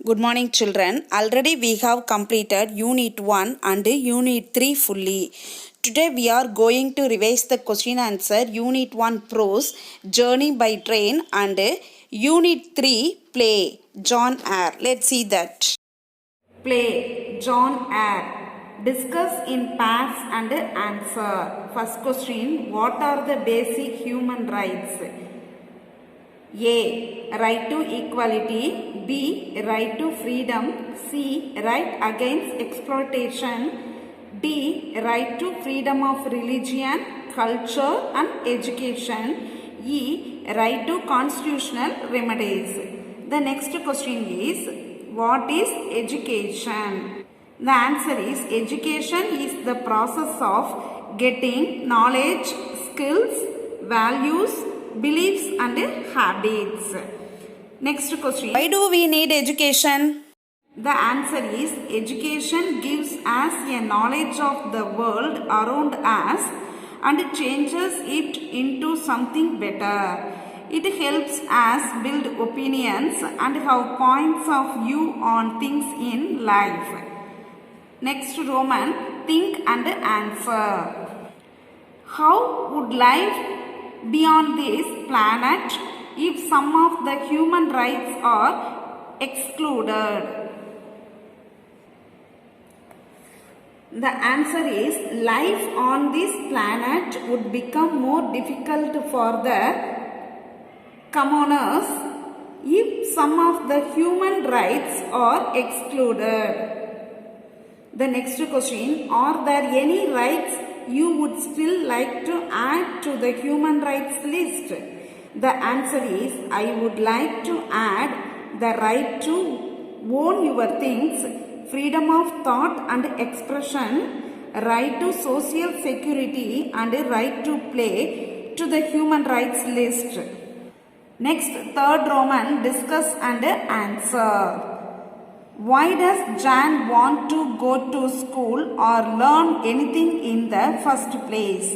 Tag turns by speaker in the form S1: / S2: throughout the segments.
S1: Good morning, children. Already we have completed Unit 1 and Unit 3 fully. Today we are going to revise the question answer Unit 1 Prose, Journey by Train and Unit 3 Play, John Eyre. Let's see that. Play, John Eyre. Discuss in pairs and answer. First question, what are the basic human rights? A. Right to equality. B. Right to freedom. C. Right against exploitation. D. Right to freedom of religion, culture and education. E. Right to constitutional remedies. The next question is, what is education? The answer is, education is the process of getting knowledge, skills, values, beliefs and habits. Next question. Why do we need education? The answer is, education gives us a knowledge of the world around us and changes it into something better. It helps us build opinions and have points of view on things in life. Next Roman, think and answer. How would life be on this planet if some of the human rights are excluded? The answer is, life on this planet would become more difficult for the commoners if some of the human rights are excluded. The next question, are there any rights you would still like to add to the human rights list? The answer is, I would like to add the right to own your things, freedom of thought and expression, right to social security and right to play to the human rights list. Next, third Roman, discuss and answer. Why does Jan want to go to school or learn anything in the first place?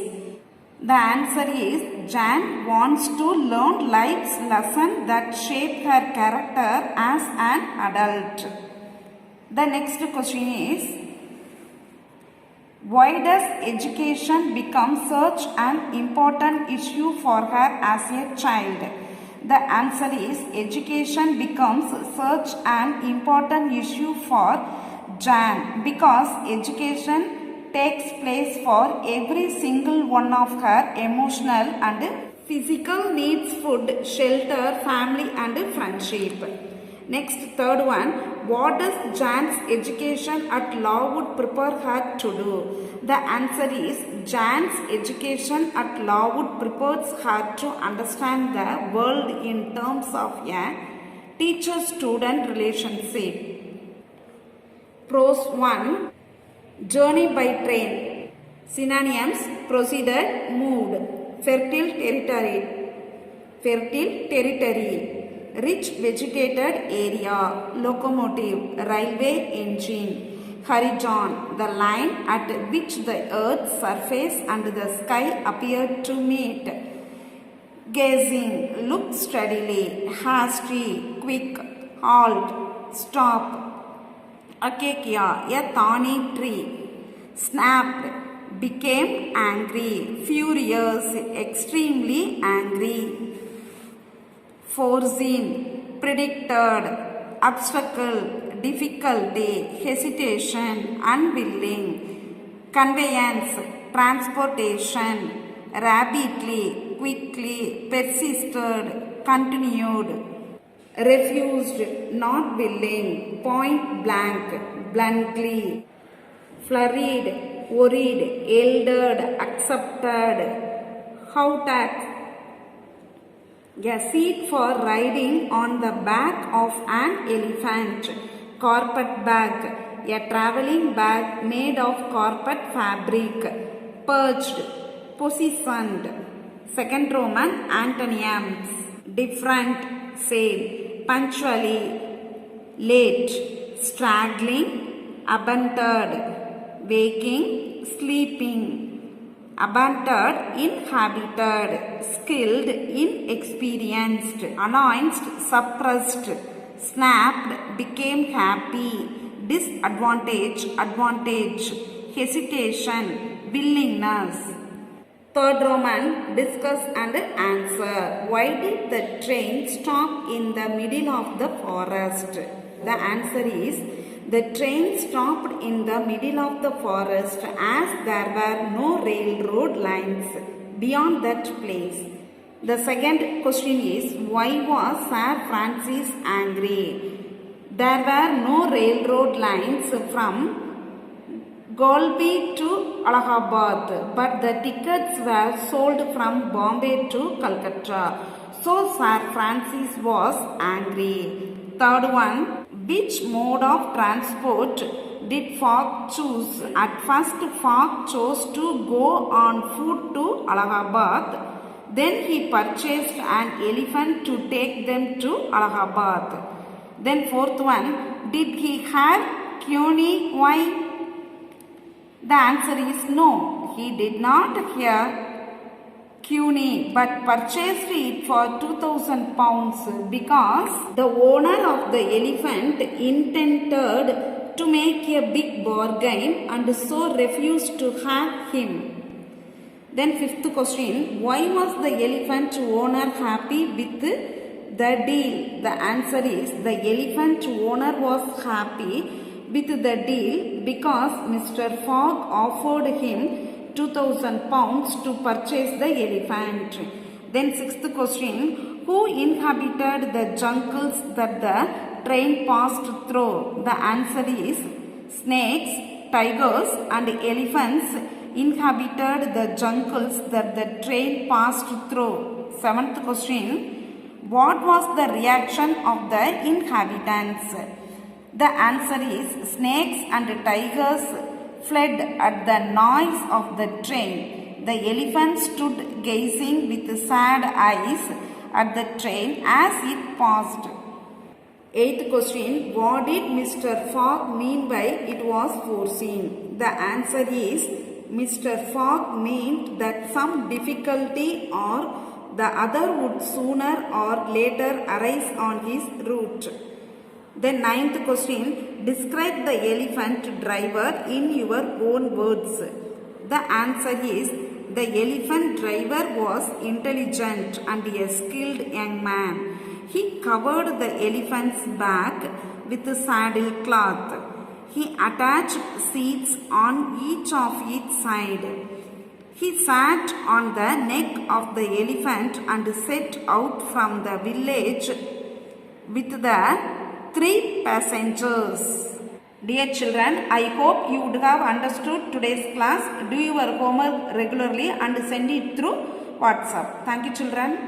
S1: The answer is, Jan wants to learn life's lesson that shape her character as an adult. The next question is, why does education become such an important issue for her as a child? The answer is, education becomes such an important issue for Jan because education takes place for every single one of her emotional and physical needs: food, shelter, family and friendship. Next, third one, what does Jan's education at law would prepare her to do? The answer is, Jan's education at law would prepare her to understand the world in terms of a teacher-student relationship. Prose 1, Journey by Train. Synonyms: proceeded, moved, fertile territory, rich vegetated area, locomotive, railway engine, horizon, the line at which the earth's surface and the sky appeared to meet, gazing, look steadily, hasty, quick, halt, stop, acacia, a thorny tree, snapped, became angry, furious, extremely angry. Foreseen, predicted, obstacle, difficulty, hesitation, unwilling, conveyance, transportation, rapidly, quickly, persisted, continued, refused, not willing, point blank, bluntly, flurried, worried, eldered, accepted, howtack, a seat for riding on the back of an elephant, carpet bag, a travelling bag made of carpet fabric, perched, positioned. Second Roman, antonyms: different, same, punctually, late, straggling, abandoned, waking, sleeping, abandoned, inhabited, skilled, inexperienced, announced, suppressed, snapped, became happy, disadvantage, advantage, hesitation, willingness. Third Roman, discuss and answer. Why did the train stop in the middle of the forest? The answer is, the train stopped in the middle of the forest as there were no railroad lines beyond that place. The second question is, why was Sir Francis angry? There were no railroad lines from Golbi to Allahabad, but the tickets were sold from Bombay to Calcutta. So Sir Francis was angry. Third one, which mode of transport did Fogg choose? At first, Fogg chose to go on foot to Allahabad. Then he purchased an elephant to take them to Allahabad. Then fourth one, did he have Coney wine? The answer is no. He did not hear Coney but purchased it for 2,000 pounds because the owner of the elephant intended to make a big bargain and so refused to have him. Then fifth question, why was the elephant owner happy with the deal? The answer is, the elephant owner was happy with the deal because Mr. Fogg offered him 2,000 pounds to purchase the elephant. Then sixth question, who inhabited the jungles that the train passed through? The answer is, snakes, tigers and elephants inhabited the jungles that the train passed through. Seventh question, what was the reaction of the inhabitants? The answer is, snakes and tigers fled at the noise of the train. The elephant stood gazing with sad eyes at the train as it passed. Eighth question, what did Mr. Fogg mean by it was foreseen? The answer is, Mr. Fogg meant that some difficulty or the other would sooner or later arise on his route. The ninth question, describe the elephant driver in your own words. The answer is, the elephant driver was intelligent and a skilled young man. He covered the elephant's back with a saddle cloth. He attached seats on each of its side. He sat on the neck of the elephant and set out from the village with the 3 passengers. Dear children, I hope you would have understood today's class. Do your homework regularly and send it through WhatsApp. Thank you, children.